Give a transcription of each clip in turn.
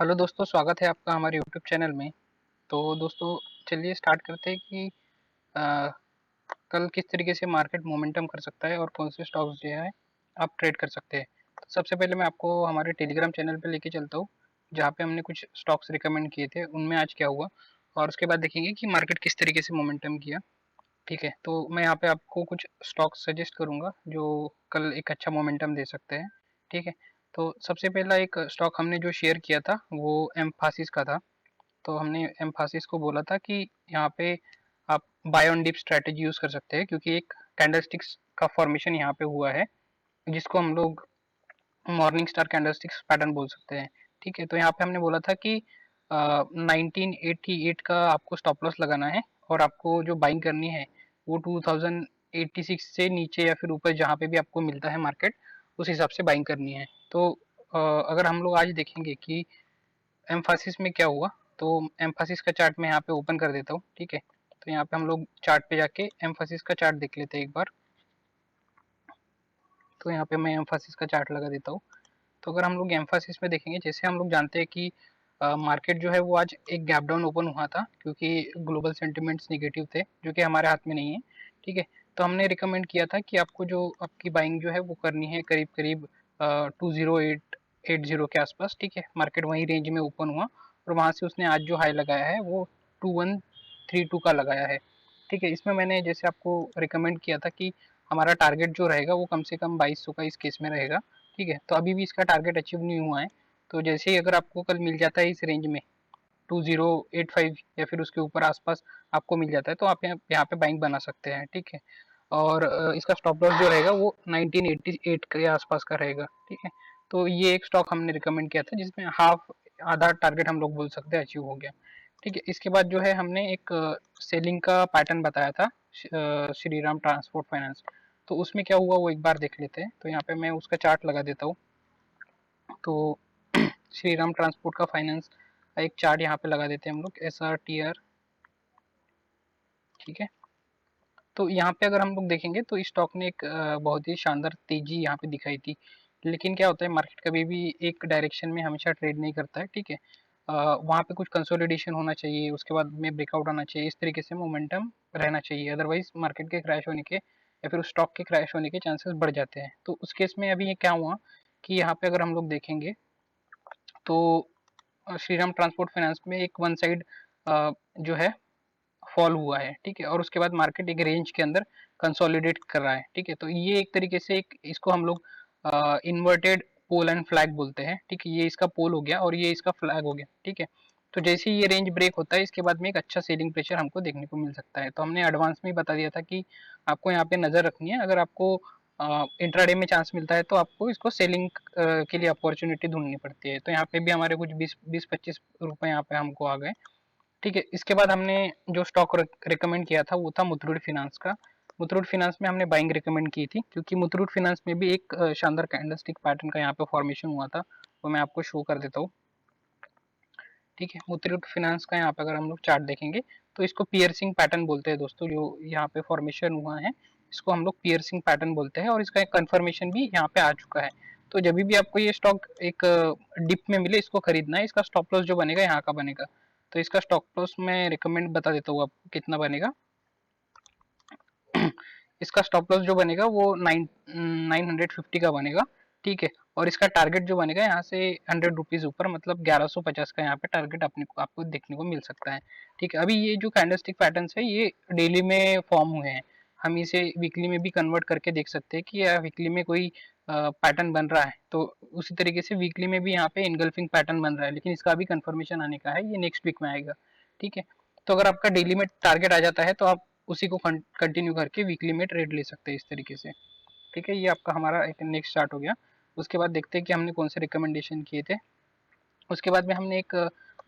Hello दोस्तों, स्वागत है आपका हमारे यूट्यूब चैनल में। तो दोस्तों, चलिए स्टार्ट करते हैं कि अ, कल किस तरीके से मार्केट मोमेंटम कर सकता है और कौन से स्टॉक्स जो है आप ट्रेड कर सकते हैं। तो सबसे पहले मैं आपको हमारे टेलीग्राम चैनल पे लेके चलता हूँ, जहाँ पे हमने कुछ स्टॉक्स रिकमेंड किए थे, उनमें आज क्या हुआ और उसके बाद देखेंगे कि मार्केट किस तरीके से मोमेंटम किया। ठीक है, तो मैं यहाँ पे आपको कुछ स्टॉक सजेस्ट करूंगा जो कल एक अच्छा मोमेंटम दे सकते हैं। ठीक है, तो सबसे पहला एक स्टॉक हमने जो शेयर किया था वो एम्फासिस का था। तो हमने एम्फासिस को बोला था कि यहाँ पे आप buy on dip strategy use कर सकते हैं, क्योंकि एक कैंडलस्टिक्स का फॉर्मेशन यहाँ पे हुआ है जिसको हम लोग मॉर्निंग स्टार कैंडलस्टिक्स पैटर्न बोल सकते हैं। ठीक है, तो यहाँ पे हमने बोला था कि 1988 का आपको स्टॉप लॉस लगाना है और आपको जो बाइंग करनी है वो 2086 से नीचे या फिर ऊपर जहाँ पे भी आपको मिलता है मार्केट, उस हिसाब से बाइंग करनी है। तो अगर हम लोग आज देखेंगे कि एम्फासिस में क्या हुआ, तो एम्फासिस का चार्ट मैं यहाँ पे ओपन कर देता हूँ। ठीक है, तो यहाँ पे हम लोग चार्ट पे जाके एम्फासिस का चार्ट देख लेते हैं एक बार। तो यहाँ पे मैं एम्फासिस का चार्ट लगा देता हूँ। तो अगर हम लोग एम्फासिस में देखेंगे, जैसे हम लोग जानते हैं कि मार्केट जो है वो आज एक गैप डाउन ओपन हुआ था, क्योंकि ग्लोबल सेंटिमेंट्स नेगेटिव थे जो कि हमारे हाथ में नहीं है। ठीक है, तो हमने रिकमेंड किया था कि आपको जो आपकी बाइंग जो है वो करनी है करीब करीब 20880 के आसपास। ठीक है, मार्केट वही रेंज में ओपन हुआ और वहां से उसने आज जो हाई लगाया है वो 2132 का लगाया है। ठीक है, इसमें मैंने जैसे आपको रिकमेंड किया था कि हमारा टारगेट जो रहेगा वो कम से कम 2200 का इस केस में रहेगा। ठीक है, तो अभी भी इसका टारगेट अचीव नहीं हुआ है। तो जैसे ही अगर आपको कल मिल जाता है इस रेंज में 2085 या फिर उसके ऊपर आसपास आपको मिल जाता है, तो आप यहाँ पे बाइंग बना सकते हैं। ठीक है, और इसका स्टॉप लॉस जो रहेगा वो 1988 के आसपास का रहेगा। ठीक है, तो ये एक स्टॉक हमने रिकमेंड किया था जिसमें हाफ आधा टारगेट हम लोग बोल सकते हैं अचीव हो गया। ठीक है, इसके बाद जो है हमने एक सेलिंग का पैटर्न बताया था, श्रीराम ट्रांसपोर्ट फाइनेंस। तो उसमें क्या हुआ वो एक बार देख लेते हैं। तो यहाँ पे मैं उसका चार्ट लगा देता हूँ। तो श्रीराम ट्रांसपोर्ट का फाइनेंस का एक चार्ट यहाँ पे लगा देते हैं हम लोग, SRTR। ठीक है, तो यहाँ पे अगर हम लोग देखेंगे तो इस स्टॉक ने एक बहुत ही शानदार तेजी यहाँ पे दिखाई थी। लेकिन क्या होता है, मार्केट कभी भी एक डायरेक्शन में हमेशा ट्रेड नहीं करता है। ठीक है, वहाँ पे कुछ कंसोलिडेशन होना चाहिए, उसके बाद में ब्रेकआउट आना चाहिए, इस तरीके से मोमेंटम रहना चाहिए। अदरवाइज मार्केट के क्रैश होने के या फिर उस स्टॉक के क्रैश होने के चांसेस बढ़ जाते हैं। तो उस केस में अभी ये क्या हुआ कि यहाँ पे अगर हम लोग देखेंगे तो श्रीराम ट्रांसपोर्ट फाइनेंस में एक वन साइड जो है फॉल हुआ है। ठीक है, और उसके बाद मार्केट एक रेंज के अंदर कंसोलिडेट कर रहा है। ठीक है, तो ये एक तरीके से एक इसको हम लोग इन्वर्टेड पोल एंड फ्लैग बोलते हैं। ठीक है, ये इसका पोल हो गया और ये इसका फ्लैग हो गया। ठीक है, तो जैसे ही ये रेंज ब्रेक होता है इसके बाद में एक अच्छा सेलिंग प्रेशर हमको देखने को मिल सकता है। तो हमने एडवांस में ही बता दिया था कि आपको यहाँ पे नजर रखनी है। अगर आपको इंट्राडे में चांस मिलता है तो आपको इसको सेलिंग के लिए अपॉर्चुनिटी ढूंढनी पड़ती है। तो यहाँ पे भी हमारे कुछ 20-25 रुपए यहाँ पे हमको आ गए। ठीक है, इसके बाद हमने जो स्टॉक रिकमेंड किया था वो था मुथूट फिनांस का। मुथूट फिनांस में हमने बाइंग रिकमेंड की थी, क्योंकि मुथूट फिनांस में भी एक शानदार कैंडलस्टिक पैटर्न का यहाँ पे फॉर्मेशन हुआ था। वो मैं आपको शो कर देता हूँ। ठीक है, मुथूट फिनांस का यहाँ पे अगर हम लोग चार्ट देखेंगे तो इसको पियर्सिंग पैटर्न बोलते हैं दोस्तों। जो यहाँ पे फॉर्मेशन हुआ है इसको हम लोग पियर्सिंग पैटर्न बोलते हैं और इसका एक कंफर्मेशन भी यहाँ पे आ चुका है। तो जब भी आपको ये स्टॉक एक डिप में मिले इसको खरीदना है। इसका स्टॉप लॉस जो बनेगा यहाँ का बनेगा। तो इसका स्टॉप लॉस मैं रिकमेंड बता देता हूँ आपको कितना बनेगा। इसका स्टॉप लॉस जो बनेगा वो 950 का बनेगा। ठीक है, और इसका टारगेट जो बनेगा यहाँ से 100 रुपीज ऊपर, मतलब 1150 का यहाँ पे टारगेट अपने को आपको देखने को मिल सकता है। ठीक है, अभी ये जो कैंडलस्टिक पैटर्न्स है ये डेली में फॉर्म हुए हैं। हम इसे वीकली में भी कन्वर्ट करके देख सकते हैं कि वीकली में कोई पैटर्न बन रहा है तो उसी तरीके से वीकली में भी यहाँ पे इनगल्फिंग पैटर्न बन रहा है, लेकिन इसका अभी कंफर्मेशन आने का है, ये नेक्स्ट वीक में आएगा। ठीक है, तो अगर आपका डेली में टारगेट आ जाता है तो आप उसी को कंटिन्यू करके वीकली में ट्रेड ले सकते हैं इस तरीके से। ठीक है, ये आपका हमारा एक नेक्स्ट स्टार्ट हो गया। उसके बाद देखते हैं कि हमने कौन से रिकमेंडेशन किए थे। उसके बाद में हमने एक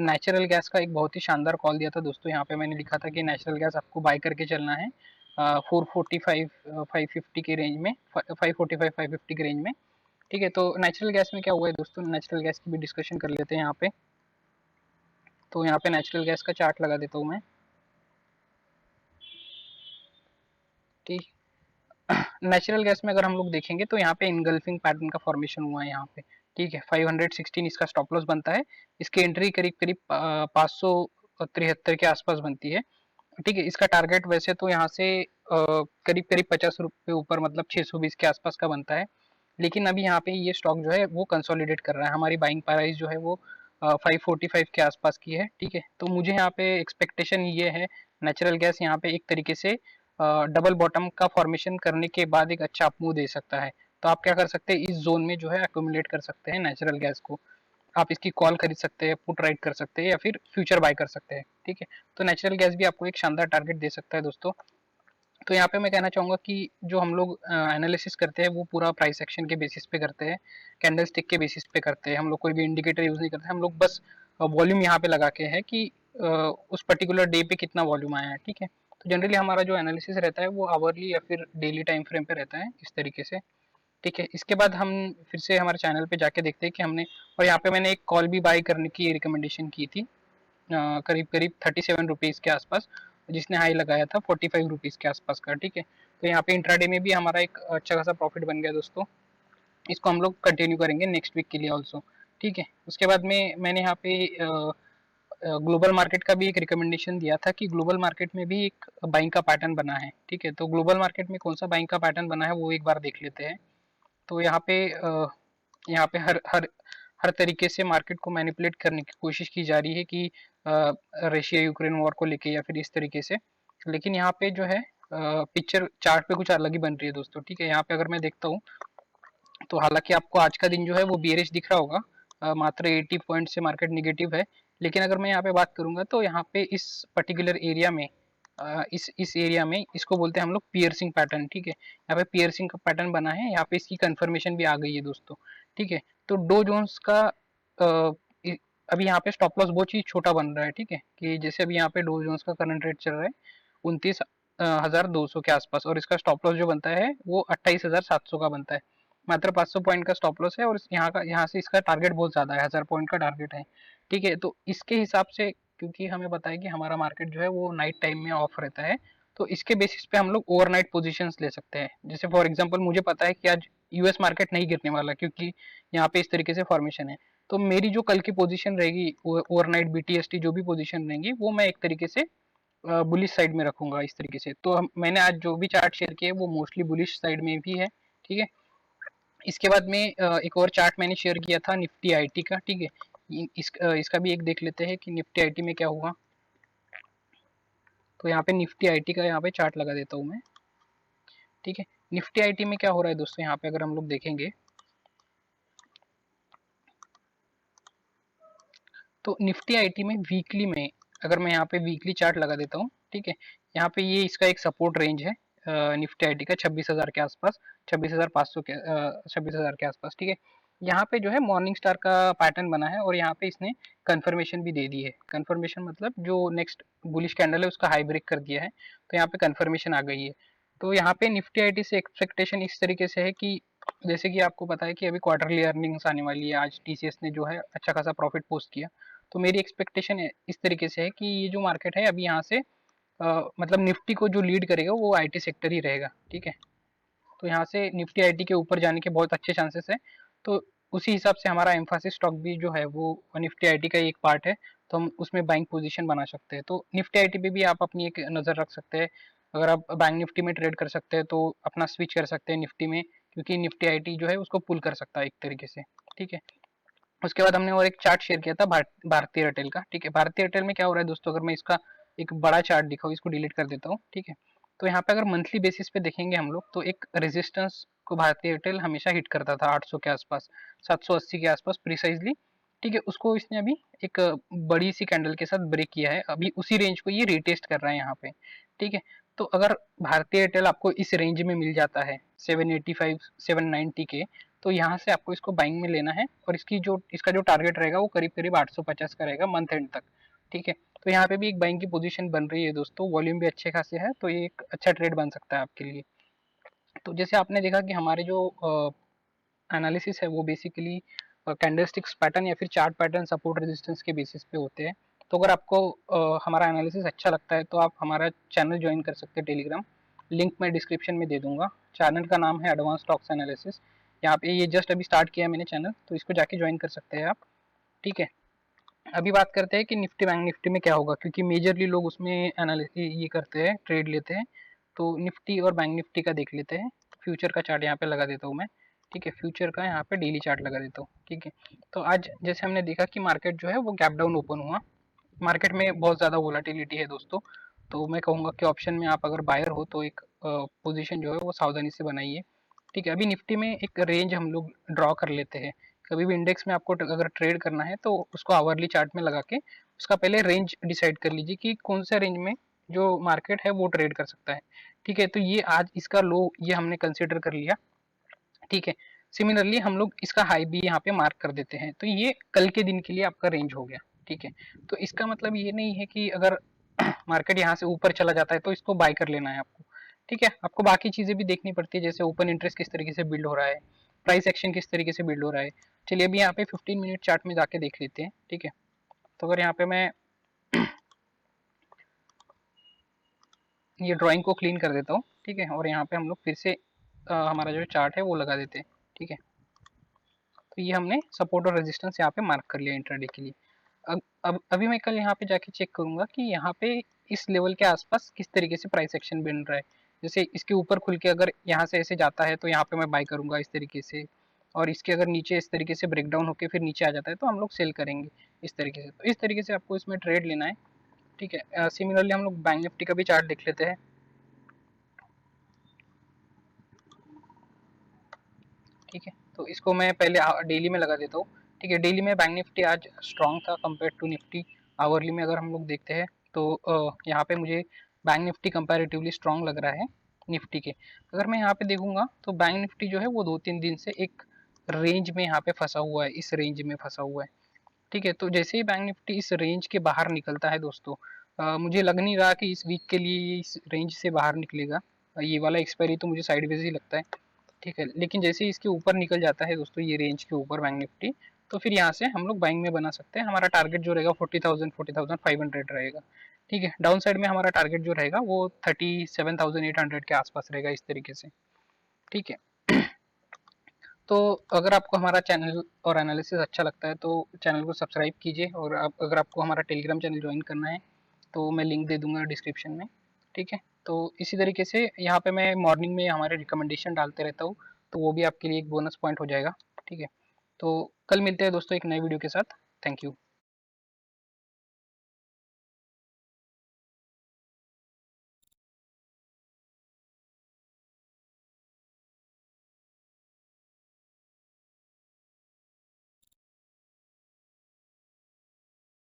नेचुरल गैस का एक बहुत ही शानदार कॉल दिया था दोस्तों। यहाँ पे मैंने लिखा था कि नेचुरल गैस आपको बाय करके चलना है 445 550 के रेंज में, 545 550 के रेंज में। ठीक है, तो नेचुरल गैस में क्या हुआ है दोस्तों, नेचुरल गैस की भी डिस्कशन कर लेते हैं यहाँ पे। तो यहाँ पे नेचुरल गैस का चार्ट लगा देता हूँ मैं। ठीक, नेचुरल गैस में अगर हम लोग देखेंगे तो यहाँ पे इनगल्फिंग पैटर्न का फॉर्मेशन हुआ है यहाँ पे। ठीक है, 516 इसका स्टॉप लॉस बनता है। इसकी एंट्री करीब करीब 573 के आसपास बनती है। ठीक है, इसका टारगेट वैसे तो यहाँ से करीब करीब 50 रुपये ऊपर, मतलब 620 के आसपास का बनता है। लेकिन अभी यहाँ पे ये स्टॉक जो है वो कंसोलिडेट कर रहा है, हमारी बाइंग प्राइस जो है वो 545 के आसपास की है। ठीक है, तो मुझे यहाँ पे एक्सपेक्टेशन ये है, नेचुरल गैस यहाँ पे एक तरीके से डबल बॉटम का फॉर्मेशन करने के बाद एक अच्छा अपमूव दे सकता है। तो आप क्या कर सकते हैं, इस जोन में जो है अक्यूमुलेट कर सकते हैं नेचुरल गैस को। आप इसकी कॉल खरीद सकते हैं, पुट राइट कर सकते हैं, या फिर फ्यूचर बाय कर सकते हैं। ठीक है, तो नेचुरल गैस भी आपको एक शानदार टारगेट दे सकता है दोस्तों। तो यहाँ पे मैं कहना चाहूंगा कि जो हम लोग एनालिसिस करते हैं वो पूरा प्राइस एक्शन के बेसिस पे करते हैं, कैंडल स्टिक के बेसिस पे करते हैं। हम लोग कोई भी इंडिकेटर यूज नहीं करते, हम लोग बस वॉल्यूम यहाँ पे लगा के है कि उस पर्टिकुलर डे पे कितना वॉल्यूम आया है। ठीक है, तो जनरली हमारा जो एनालिसिस रहता है वो आवरली या फिर डेली टाइम फ्रेम पे रहता है, इस तरीके से। ठीक है, इसके बाद हम फिर से हमारे चैनल पे जाके देखते हैं कि हमने, और यहाँ पे मैंने एक कॉल भी बाय करने की रिकमेंडेशन की थी करीब करीब 37 रुपीज़ के आसपास, जिसने हाई लगाया था 45 रुपीज़ के आसपास का। ठीक है, तो यहाँ पे इंट्राडे में भी हमारा एक अच्छा खासा प्रॉफिट बन गया दोस्तों। इसको हम लोग कंटिन्यू करेंगे नेक्स्ट वीक के लिए ऑल्सो। ठीक है, उसके बाद में मैंने यहाँ पे ग्लोबल मार्केट का भी एक रिकमेंडेशन दिया था कि ग्लोबल मार्केट में भी एक बाइंग का पैटर्न बना है। ठीक है, तो ग्लोबल मार्केट में कौन सा बाइंग का पैटर्न बना है वो एक बार देख लेते हैं। तो यहाँ पे हर हर हर तरीके से मार्केट को मैनिपुलेट करने की कोशिश की जा रही है कि रशिया यूक्रेन वॉर को लेके या फिर इस तरीके से। लेकिन यहाँ पे जो है पिक्चर चार्ट पे कुछ अलग ही बन रही है दोस्तों। ठीक है, यहाँ पे अगर मैं देखता हूँ तो हालांकि आपको आज का दिन जो है वो बियरिश दिख रहा होगा, मात्र 80 पॉइंट से मार्केट निगेटिव है। लेकिन अगर मैं यहाँ पे बात करूंगा तो यहाँ पे इस पर्टिकुलर एरिया में इस एरिया में इसको बोलते हैं हम लोग पियर्सिंग पैटर्न। ठीक है, यहाँ पे पियर्सिंग का पैटर्न बना है, यहाँ पे इसकी कंफर्मेशन भी आ गई है दोस्तों। ठीक है, तो डो जोन्स का अभी यहाँ पे स्टॉप लॉस बहुत चीज छोटा बन रहा है। ठीक है, कि जैसे अभी यहाँ पे डो जोन्स का करंट रेट चल रहा है 29,200 के आसपास, और इसका स्टॉप लॉस जो बनता है वो 28,700 का बनता है। मात्र 500 पॉइंट का स्टॉप लॉस है, और यहाँ से इसका टारगेट बहुत ज्यादा है, 1000 पॉइंट का टारगेट है। ठीक है, तो इसके हिसाब से, क्योंकि हमें पता है कि हमारा मार्केट जो है वो नाइट टाइम में ऑफ रहता है, तो इसके बेसिस पे हम लोग ओवरनाइट पोजीशंस ले सकते हैं। जैसे फॉर एग्जांपल मुझे पता है कि आज यूएस मार्केट नहीं गिरने वाला, क्योंकि यहाँ पे इस तरीके से फॉर्मेशन है। तो मेरी जो कल की पोजीशन रहेगी ओवरनाइट बीटीएसटी जो भी पोजीशन रहेंगी वो मैं एक तरीके से बुलिश साइड में रखूंगा, इस तरीके से। तो मैंने आज जो भी चार्ट शेयर किए वो मोस्टली बुलिश साइड में भी है। ठीक है, इसके बाद में एक और चार्ट मैंने शेयर किया था निफ्टी आईटी का। ठीक है, इसका भी एक देख लेते हैं कि निफ्टी आईटी में क्या हुआ। तो यहाँ पे निफ्टी आईटी का यहाँ पे चार्ट लगा देता हूँ मैं। ठीक है, निफ्टी आईटी में क्या हो रहा है दोस्तों, यहाँ पे अगर हम लोग देखेंगे तो निफ्टी आईटी में वीकली में, अगर मैं यहाँ पे वीकली चार्ट लगा देता हूँ। ठीक है, यहाँ पे ये इसका एक सपोर्ट रेंज है निफ्टी आईटी का 26,000 के आसपास, 26,500 के 26,000 के आसपास। ठीक है, यहाँ पे जो है मॉर्निंग स्टार का पैटर्न बना है, और यहाँ पे इसने कंफर्मेशन भी दे दी है। कंफर्मेशन मतलब जो नेक्स्ट बुलिश कैंडल है उसका हाई ब्रेक कर दिया है, तो यहाँ पे कंफर्मेशन आ गई है। तो यहाँ पे निफ्टी आईटी से एक्सपेक्टेशन इस तरीके से है कि जैसे कि आपको पता है कि अभी क्वार्टरली अर्निंग्स आने वाली है, आज टीसीएस ने जो है अच्छा खासा प्रॉफिट पोस्ट किया। तो मेरी एक्सपेक्टेशन इस तरीके से है कि ये जो मार्केट है अभी यहाँ से मतलब निफ्टी को जो लीड करेगा वो आईटी सेक्टर ही रहेगा। ठीक है, तो यहाँ से निफ्टी आईटी के ऊपर जाने के बहुत अच्छे चांसेस है। तो उसी हिसाब से हमारा एम्फासिस स्टॉक भी जो है वो निफ्टी आईटी का एक पार्ट है, तो हम उसमें बाइंग पोजीशन बना सकते हैं। तो निफ्टी आईटी पे भी आप अपनी एक नज़र रख सकते हैं। अगर आप बैंक निफ्टी में ट्रेड कर सकते हैं तो अपना स्विच कर सकते हैं निफ्टी में, क्योंकि निफ्टी आईटी जो है उसको पुल कर सकता है एक तरीके से। ठीक है, उसके बाद हमने और एक चार्ट शेयर किया था भारतीय एयरटेल का। ठीक है, भारतीय एयरटेल में क्या हो रहा है दोस्तों, अगर मैं इसका एक बड़ा चार्ट दिखाऊँ, इसको डिलीट कर देता हूँ। ठीक है, तो यहाँ पे अगर मंथली बेसिस पे देखेंगे हम लोग तो एक रेजिस्टेंस को भारतीय एयरटेल हमेशा हिट करता था 800 के आसपास, 780 के आसपास प्रिसाइजली। ठीक है, उसको इसने अभी एक बड़ी सी कैंडल के साथ ब्रेक किया है, अभी उसी रेंज को ये रिटेस्ट कर रहा है यहाँ पे। ठीक है, तो अगर भारतीय एयरटेल आपको इस रेंज में मिल जाता है 785 790 के, तो यहाँ से आपको इसको बाइंग में लेना है, और इसका जो टारगेट रहेगा वो करीब करीब 850 का रहेगा मंथ एंड तक। ठीक है, तो यहाँ पे भी एक बाइंग की पोजीशन बन रही है दोस्तों, वॉल्यूम भी अच्छे खासे है, तो ये एक अच्छा ट्रेड बन सकता है आपके लिए। तो जैसे आपने देखा कि हमारे जो एनालिसिस है वो बेसिकली कैंडलस्टिक्स पैटर्न या फिर चार्ट पैटर्न सपोर्ट रेजिस्टेंस के बेसिस पे होते हैं। तो अगर आपको हमारा एनालिसिस अच्छा लगता है तो आप हमारा चैनल ज्वाइन कर सकते हैं टेलीग्राम, लिंक मैं डिस्क्रिप्शन में दे दूंगा। चैनल का नाम है एडवांस स्टॉक्स एनालिसिस। यहाँ पे ये जस्ट अभी स्टार्ट किया मैंने चैनल, तो इसको जाके ज्वाइन कर सकते हैं आप, ठीक है। अभी बात करते हैं कि निफ्टी बैंक निफ्टी में क्या होगा, क्योंकि मेजरली लोग उसमें एनालिसिस ये करते हैं, ट्रेड लेते हैं। तो निफ्टी और बैंक निफ्टी का देख लेते हैं। फ्यूचर का चार्ट यहाँ पे लगा देता हूँ मैं, ठीक है। फ्यूचर का यहाँ पे डेली चार्ट लगा देता हूँ, ठीक है। तो आज जैसे हमने देखा कि मार्केट जो है वो गैप डाउन ओपन हुआ। मार्केट में बहुत ज़्यादा वोलाटिलिटी है दोस्तों। तो मैं कहूँगा कि ऑप्शन में आप अगर बायर हो तो एक पोजीशन जो है वो सावधानी से बनाइए, ठीक है। अभी निफ्टी में एक रेंज हम लोग ड्रॉ कर लेते हैं। कभी भी इंडेक्स में आपको अगर ट्रेड करना है तो उसको आवरली चार्ट में लगा के उसका पहले रेंज डिसाइड कर लीजिए कि कौन से रेंज में जो मार्केट है वो ट्रेड कर सकता है, ठीक है। तो ये आज इसका लो ये हमने कंसिडर कर लिया, ठीक है। सिमिलरली हम लोग इसका हाई भी यहाँ पे मार्क कर देते हैं, तो ये कल के दिन के लिए आपका रेंज हो गया, ठीक है। तो इसका मतलब ये नहीं है कि अगर मार्केट यहाँ से ऊपर चला जाता है तो इसको बाय कर लेना है आपको, ठीक है। आपको बाकी चीजें भी देखनी पड़ती है, जैसे ओपन इंटरेस्ट किस तरीके से बिल्ड हो रहा है, प्राइस एक्शन किस तरीके से बिल्ड हो रहा है। चलिए अभी यहाँ पे 15 मिनट चार्ट में जाके देख लेते हैं, ठीक है। तो अगर यहाँ पे मैं ये ड्राइंग को क्लीन कर देता हूँ, ठीक है, और यहाँ पे हम लोग फिर से हमारा जो चार्ट है वो लगा देते हैं, ठीक है। तो ये हमने सपोर्ट और रेजिस्टेंस यहाँ पे मार्क कर लिया इंट्राडे के लिए। अब अभी मैं कल यहाँ पे जाके चेक करूंगा कि यहाँ पे इस लेवल के आसपास किस तरीके से प्राइस एक्शन बन रहा है। जैसे इसके ऊपर खुल के अगर यहाँ से ऐसे जाता है तो यहाँ पे मैं बाय करूंगा इस तरीके से, और इसके अगर नीचे इस तरीके से ब्रेक डाउन होकर फिर नीचे आ जाता है तो हम लोग सेल करेंगे इस तरीके से। तो इस तरीके से आपको इसमें ट्रेड लेना है, ठीक है। सिमिलरली हम लोग बैंक निफ्टी का भी चार्ट देख लेते हैं, ठीक है। तो इसको मैं पहले डेली में लगा देता हूँ, ठीक है। डेली में बैंक निफ्टी आज स्ट्रॉन्ग था कंपेयर टू निफ्टी। आवरली में अगर हम लोग देखते हैं तो यहाँ पे मुझे बैंक निफ्टी कंपैरेटिवली स्ट्रॉन्ग लग रहा है निफ्टी के। अगर मैं यहाँ पे देखूंगा तो बैंक निफ्टी जो है वो 2-3 दिन से एक रेंज में यहाँ पे फंसा हुआ है, इस रेंज में फंसा हुआ है, ठीक है। तो जैसे ही बैंक निफ्टी इस रेंज के बाहर निकलता है दोस्तों, मुझे लग नहीं रहा कि इस वीक के लिए इस रेंज से बाहर निकलेगा। ये वाला एक्सपायरी तो मुझे साइडवेज ही लगता है, ठीक है। लेकिन जैसे ही इसके ऊपर निकल जाता है दोस्तों ये रेंज के ऊपर बैंक निफ्टी, तो फिर यहाँ से हम लोग बाइंग में बना सकते हैं। हमारा टारगेट जो रहेगा 40,000 500 रहेगा, ठीक है। डाउन साइड में हमारा टारगेट जो रहेगा वो 37,800 के आसपास रहेगा, इस तरीके से, ठीक है। तो अगर आपको हमारा चैनल और एनालिसिस अच्छा लगता है तो चैनल को सब्सक्राइब कीजिए, और अगर आपको हमारा टेलीग्राम चैनल ज्वाइन करना है तो मैं लिंक दे दूंगा डिस्क्रिप्शन में, ठीक है। तो इसी तरीके से यहाँ पे मैं मॉर्निंग में हमारे रिकमेंडेशन डालते रहता हूँ, तो वो भी आपके लिए एक बोनस पॉइंट हो जाएगा, ठीक है। तो कल मिलते हैं दोस्तों एक नए वीडियो के साथ। Thank you.